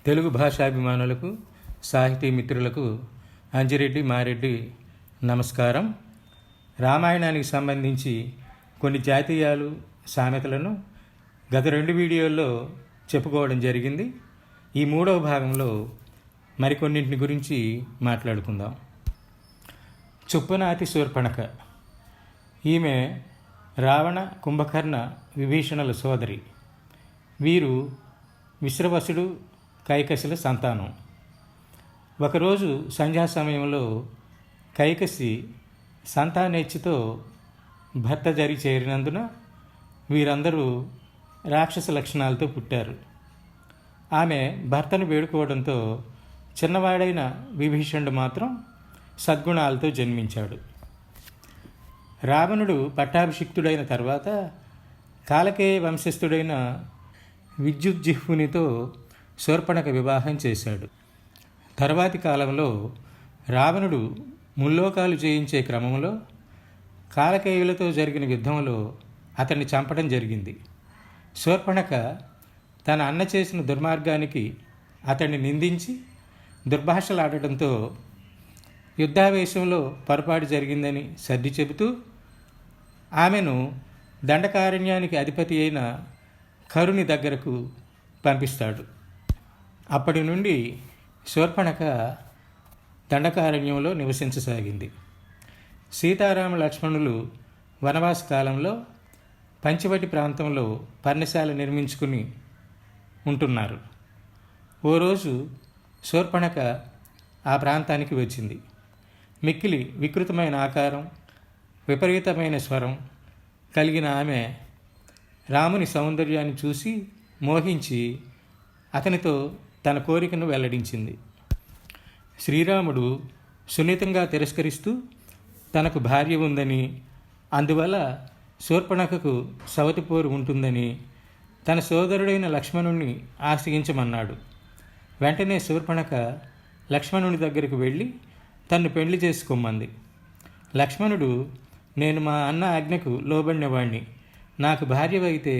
తెలుగు భాషాభిమానులకు, సాహితీ మిత్రులకు అంజిరెడ్డి మారెడ్డి నమస్కారం. రామాయణానికి సంబంధించి కొన్ని జాతీయాలు, సామెతలను గత 2 వీడియోల్లో చెప్పుకోవడం జరిగింది. ఈ 3వ భాగంలో మరికొన్నింటిని గురించి మాట్లాడుకుందాం. చుప్పనాతి శూర్పణఖ. ఈమె రావణ, కుంభకర్ణ, విభీషణుల సోదరి. వీరు విశ్రవసుడు, కైకసిల సంతానం. ఒకరోజు సంధ్యా సమయంలో కైకసి సంతానేచ్ఛతో భర్త జరి చేరినందున వీరందరూ రాక్షస లక్షణాలతో పుట్టారు. ఆమె భర్తను వేడుకోవడంతో చిన్నవాడైన విభీషణుడు మాత్రం సద్గుణాలతో జన్మించాడు. రావణుడు పట్టాభిషిక్తుడైన తర్వాత కాలకేయ వంశస్థుడైన విద్యుజ్జిహ్వునితో శూర్పణఖ వివాహం చేశాడు. తర్వాతి కాలంలో రావణుడు ముల్లోకాలు జయించే క్రమంలో కాలకేయులతో జరిగిన యుద్ధంలో అతన్ని చంపడం జరిగింది. శూర్పణఖ తన అన్న చేసిన దుర్మార్గానికి అతన్ని నిందించి దుర్భాషలాడటంతో యుద్ధావేశంలో పొరపాటు జరిగిందని సర్ది చెబుతూ ఆమెను దండకారణ్యానికి అధిపతి అయిన కరుని దగ్గరకు పంపిస్తాడు. అప్పటి నుండి శూర్పణఖ దండకారణ్యంలో నివసించసాగింది. సీతారామ లక్ష్మణులు వనవాస కాలంలో పంచవటి ప్రాంతంలో పర్ణశాల నిర్మించుకుని ఉంటున్నారు. ఓ రోజు శూర్పణఖ ఆ ప్రాంతానికి వచ్చింది. మిక్కిలి వికృతమైన ఆకారం, విపరీతమైన స్వరం కలిగిన ఆమె రాముని సౌందర్యాన్ని చూసి మోహించి అతనితో తన కోరికను వెల్లడించింది. శ్రీరాముడు సున్నితంగా తిరస్కరిస్తూ తనకు భార్య ఉందని, అందువల్ల శూర్పణఖకు సవతిపోరు ఉంటుందని తన సోదరుడైన లక్ష్మణుణ్ణి ఆశ్రయించమన్నాడు. వెంటనే శూర్పణఖ లక్ష్మణుని దగ్గరకు వెళ్ళి తన్ను పెళ్లి చేసుకోమంది. లక్ష్మణుడు, నేను మా అన్న ఆజ్ఞకు లోబడినవాణ్ణి, నాకు భార్యవైతే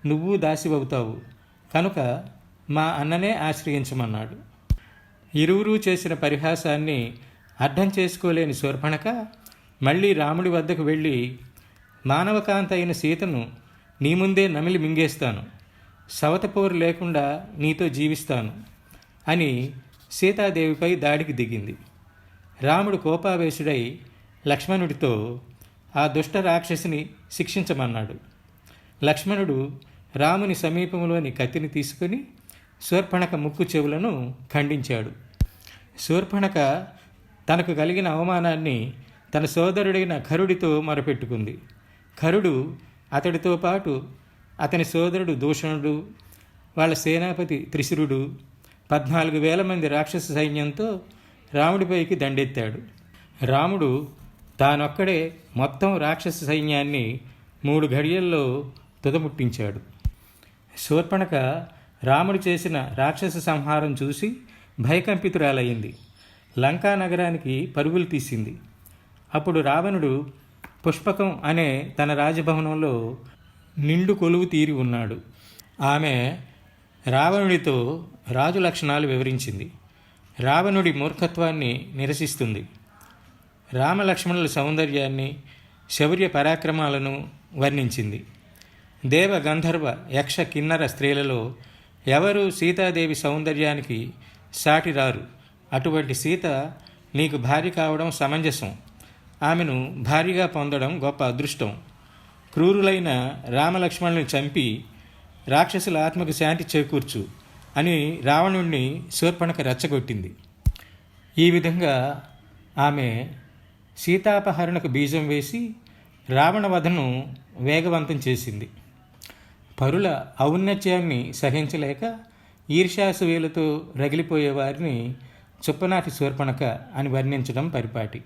నువ్వు దాసివవుతావు, కనుక మా అన్ననే ఆశ్రయించమన్నాడు. ఇరువురూ చేసిన పరిహాసాన్ని అర్థం చేసుకోలేని శూర్పణఖ మళ్ళీ రాముడి వద్దకు వెళ్ళి, మానవకాంత అయిన సీతను నీ ముందే నమిలి మింగేస్తాను, సవతపోరు లేకుండా నీతో జీవిస్తాను అని సీతాదేవిపై దాడికి దిగింది. రాముడు కోపావేశుడై లక్ష్మణుడితో ఆ దుష్ట రాక్షసిని శిక్షించమన్నాడు. లక్ష్మణుడు రాముని సమీపంలోని కత్తిని తీసుకుని శూర్పణఖ ముక్కు చెవులను ఖండించాడు. శూర్పణఖ తనకు కలిగిన అవమానాన్ని తన సోదరుడైన ఖరుడితో మొరపెట్టుకుంది. ఖరుడు అతడితో పాటు అతని సోదరుడు దూషణుడు, వాళ్ళ సేనాపతి త్రిశిరుడు 14,000 మంది రాక్షస సైన్యంతో రాముడిపైకి దండెత్తాడు. రాముడు తానొక్కడే మొత్తం రాక్షస సైన్యాన్ని 3 ఘడియల్లో తుదముట్టించాడు. శూర్పణఖ రాముడు చేసిన రాక్షస సంహారం చూసి భయకంపితురాలయ్యింది. లంకా నగరానికి పరుగులు తీసింది. అప్పుడు రావణుడు పుష్పకం అనే తన రాజభవనంలో నిండు కొలువు తీరి ఉన్నాడు. ఆమె రావణుడితో రాజు లక్షణాలు వివరించింది. రావణుడి మూర్ఖత్వాన్ని నిరసిస్తుంది. రామలక్ష్మణుల సౌందర్యాన్ని, శౌర్య పరాక్రమాలను వర్ణించింది. దేవ, గంధర్వ, యక్ష, కిన్నర స్త్రీలలో ఎవరూ సీతాదేవి సౌందర్యానికి సాటిరారు. అటువంటి సీత నీకు భార్య కావడం సమంజసం. ఆమెను భార్యగా పొందడం గొప్ప అదృష్టం. క్రూరులైన రామలక్ష్మణుల్ని చంపి రాక్షసుల ఆత్మకు శాంతి చేకూర్చు అని రావణుణ్ణి శూర్పణఖ రెచ్చగొట్టింది. ఈ విధంగా ఆమె సీతాపహరణకు బీజం వేసి రావణవధను వేగవంతం చేసింది. పరుల ఔన్నత్యాన్ని సహించలేక ఈర్ష్యాసువేలతో రగిలిపోయేవారిని చుప్పనాటి శూర్పణఖ అని వర్ణించడం పరిపాటి.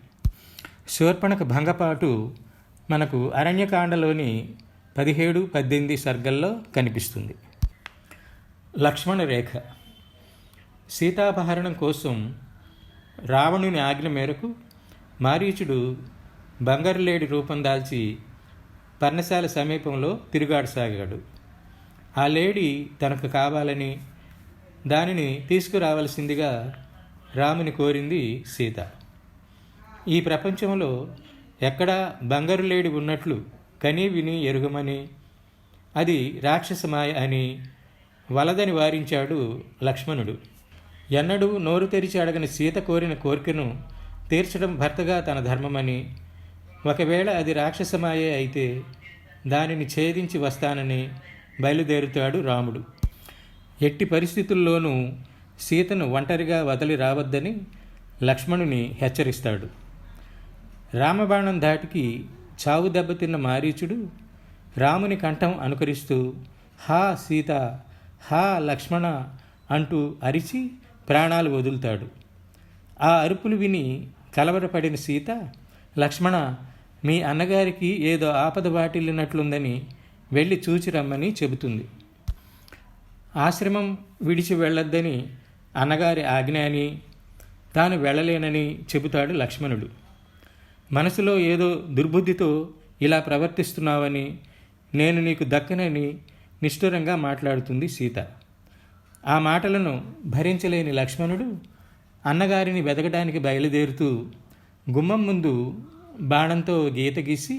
శూర్పణఖ భంగపాటు మనకు అరణ్యకాండలోని 17, 18 సర్గల్లో కనిపిస్తుంది. లక్ష్మణ రేఖ. సీతాపహరణం కోసం రావణుని ఆజ్ఞ మేరకు మారీచుడు బంగారులేడి రూపం దాల్చి పర్ణశాల సమీపంలో తిరుగాడసాగాడు. ఆ లేడీ తనకు కావాలని దానిని తీసుకురావలసిందిగా రాముని కోరింది సీత. ఈ ప్రపంచంలో ఎక్కడా బంగారు లేడి ఉన్నట్లు కనీ విని ఎరుగమని, అది రాక్షసమాయ అని వలదని వారించాడు లక్ష్మణుడు. ఎన్నడూ నోరు తెరిచి అడగని సీత కోరిన కోరికను తీర్చడం భర్తగా తన ధర్మమని, ఒకవేళ అది రాక్షసమాయే అయితే దానిని ఛేదించి వస్తానని బయలుదేరుతాడు రాముడు. ఎట్టి పరిస్థితుల్లోనూ సీతను ఒంటరిగా వదిలి రావద్దని లక్ష్మణుని హెచ్చరిస్తాడు. రామబాణం ధాటికి చావు దెబ్బతిన్న మారీచుడు రాముని కంఠం అనుకరిస్తూ హా సీత, హా లక్ష్మణ అంటూ అరిచి ప్రాణాలు వదులుతాడు. ఆ అరుపులు విని కలవరపడిన సీత, లక్ష్మణ, మీ అన్నగారికి ఏదో ఆపద వాటిల్లినట్లుందని వెళ్ళి చూచి రమ్మని చెబుతుంది. ఆశ్రమం విడిచి వెళ్ళొద్దని అన్నగారి ఆజ్ఞ అని, తాను వెళ్ళలేనని చెబుతాడు లక్ష్మణుడు. మనసులో ఏదో దుర్బుద్ధితో ఇలా ప్రవర్తిస్తున్నావని, నేను నీకు దక్కనని నిష్ఠురంగా మాట్లాడుతుంది సీత. ఆ మాటలను భరించలేని లక్ష్మణుడు అన్నగారిని వెతకడానికి బయలుదేరుతూ గుమ్మం ముందు బాణంతో గీత గీసి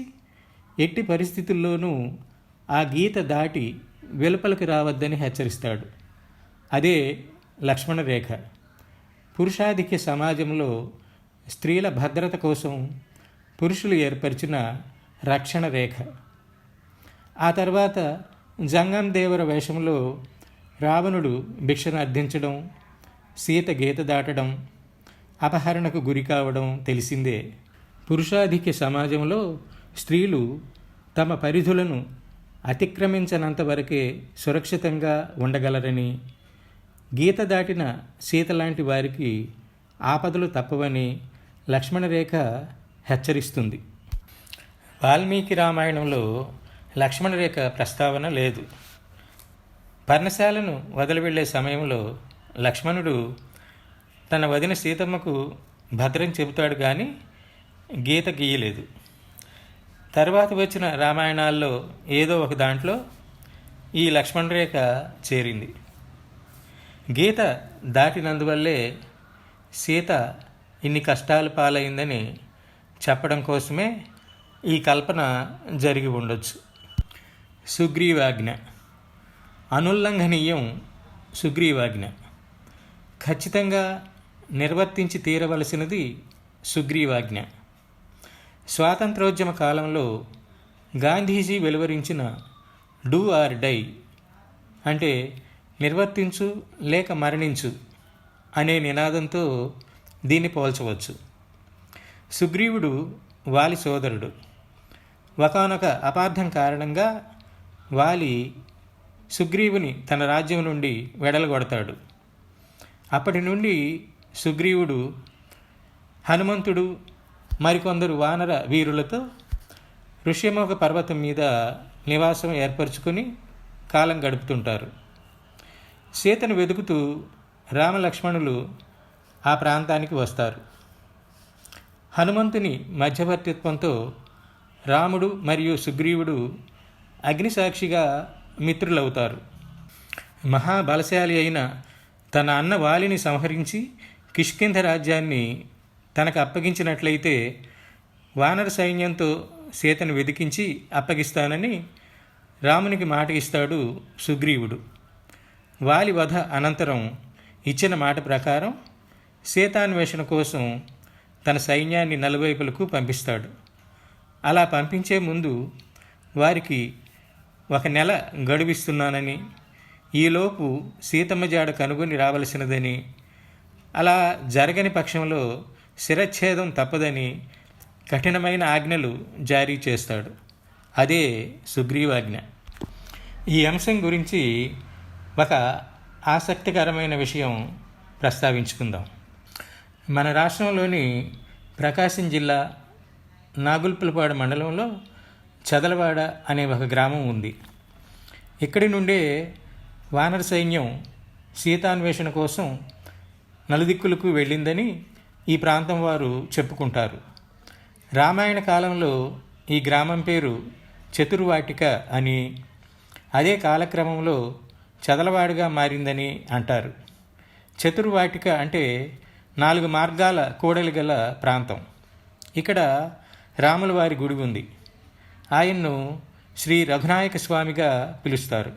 ఎట్టి పరిస్థితుల్లోనూ ఆ గీత దాటి వెలుపలికి రావద్దని హెచ్చరిస్తాడు. అదే లక్ష్మణ రేఖ. పురుషాధిక్య సమాజంలో స్త్రీల భద్రత కోసం పురుషులు ఏర్పరిచిన రక్షణ రేఖ. ఆ తర్వాత జంగం దేవర వేషంలో రావణుడు భిక్షను అర్థించడం, సీత గీత దాటడం, అపహరణకు గురి కావడం తెలిసిందే. పురుషాధిక్య సమాజంలో స్త్రీలు తమ పరిధులను అతిక్రమించనంత వరకే సురక్షితంగా ఉండగలరని, గీత దాటిన సీత లాంటి వారికి ఆపదలు తప్పవని లక్ష్మణరేఖ హెచ్చరిస్తుంది. వాల్మీకి రామాయణంలో లక్ష్మణరేఖ ప్రస్తావన లేదు. పర్ణశాలను వదిలి వెళ్ళే సమయంలో లక్ష్మణుడు తన వదిన సీతమ్మకు భద్రం చెబుతాడు కానీ గీత గీయలేదు. తర్వాత వచ్చిన రామాయణాల్లో ఏదో ఒక దాంట్లో ఈ లక్ష్మణరేఖ చేరింది. గీత దాటినందువల్లే సీత ఇన్ని కష్టాలు పాలైందని చెప్పడం కోసమే ఈ కల్పన జరిగి ఉండొచ్చు. సుగ్రీవాజ్ఞ. అనుల్లంఘనీయం సుగ్రీవాజ్ఞ. ఖచ్చితంగా నిర్వర్తించి తీరవలసినది సుగ్రీవాజ్ఞ. స్వాతంత్రోద్యమ కాలంలో గాంధీజీ వెలువరించిన డూ ఆర్ డై అంటే నిర్వర్తించు లేక మరణించు అనే నినాదంతో దీన్ని పోల్చవచ్చు. సుగ్రీవుడు వాలి సోదరుడు. ఒకానొక అపార్థం కారణంగా వాలి సుగ్రీవుని తన రాజ్యం నుండి వెడలగొడతాడు. అప్పటి నుండి సుగ్రీవుడు హనుమంతుడు మరికొందరు వానర వీరులతో ఋష్యముఖ పర్వతం మీద నివాసం ఏర్పరచుకొని కాలం గడుపుతుంటారు. సీతను వెతుకుతూ రామలక్ష్మణులు ఆ ప్రాంతానికి వస్తారు. హనుమంతుని మధ్యవర్తిత్వంతో రాముడు మరియు సుగ్రీవుడు అగ్నిసాక్షిగా మిత్రులవుతారు. మహాబలశాలి అయిన తన అన్న వాలిని సంహరించి కిష్కింధ రాజ్యాన్ని తనకు అప్పగించినట్లయితే వానర సైన్యంతో సీతను వెతికించి అప్పగిస్తానని రామునికి మాట ఇస్తాడు సుగ్రీవుడు. వాలి వధ అనంతరం ఇచ్చిన మాట ప్రకారం సీతాన్వేషణ కోసం తన సైన్యాన్ని నలువైపులకు పంపిస్తాడు. అలా పంపించే ముందు వారికి 1 నెల గడువిస్తున్నానని, ఈలోపు సీతమ్మ జాడ కనుగొని రావలసినదని, అలా జరగని పక్షంలో శిరచ్ఛేదం తప్పదని కఠినమైన ఆజ్ఞలు జారీ చేస్తాడు. అదే సుగ్రీవాజ్ఞ. ఈ అంశం గురించి ఒక ఆసక్తికరమైన విషయం ప్రస్తావించుకుందాం. మన రాష్ట్రంలోని ప్రకాశం జిల్లా నాగుల్పులపాడు మండలంలో చదలవాడ అనే ఒక గ్రామం ఉంది. ఇక్కడి నుండే వానర సైన్యం సీతాన్వేషణ కోసం నలుదిక్కులకు వెళ్ళిందని ఈ ప్రాంతం వారు చెప్పుకుంటారు. రామాయణ కాలంలో ఈ గ్రామం పేరు చతుర్వాటిక అని, అదే కాలక్రమంలో చదలవాడగా మారిందని అంటారు. చతుర్వాటిక అంటే 4 మార్గాల కూడలి గల ప్రాంతం. ఇక్కడ రాముల వారి గుడి ఉంది. ఆయన్ను శ్రీ రఘునాయక స్వామిగా పిలుస్తారు.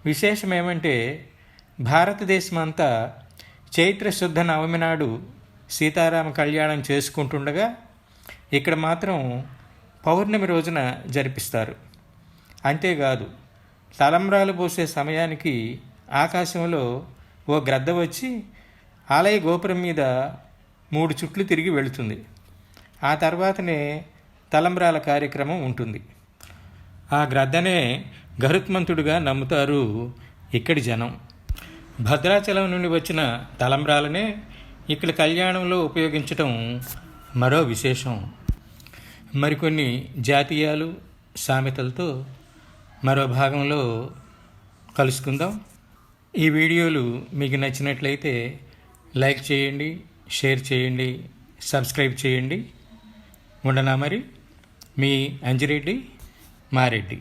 విశేషం ఏమంటే భారతదేశమంతా చైత్రశుద్ధ నవమి నాడు సీతారామ కళ్యాణం చేసుకుంటుండగా ఇక్కడ మాత్రం పౌర్ణమి రోజున జరిపిస్తారు. అంతేకాదు, తలంబ్రాలు పోసే సమయానికి ఆకాశంలో ఓ గ్రద్ద వచ్చి ఆలయ గోపురం మీద 3 చుట్లు తిరిగి వెళుతుంది. ఆ తర్వాతనే తలంబ్రాల కార్యక్రమం ఉంటుంది. ఆ గ్రద్దనే గరుత్మంతుడిగా నమ్ముతారు ఇక్కడి జనం. భద్రాచలం నుండి వచ్చిన తలంబ్రాలనే ఇక్కడ కళ్యాణంలో ఉపయోగించటం మరో విశేషం. మరికొన్ని జాతీయాలు సామెతలతో మరో భాగంలో కలుసుకుందాం. ఈ వీడియోలు మీకు నచ్చినట్లయితే లైక్ చేయండి, షేర్ చేయండి, సబ్స్క్రైబ్ చేయండి. ఉండనా మరి, మీ అంజిరెడ్డి మారెడ్డి.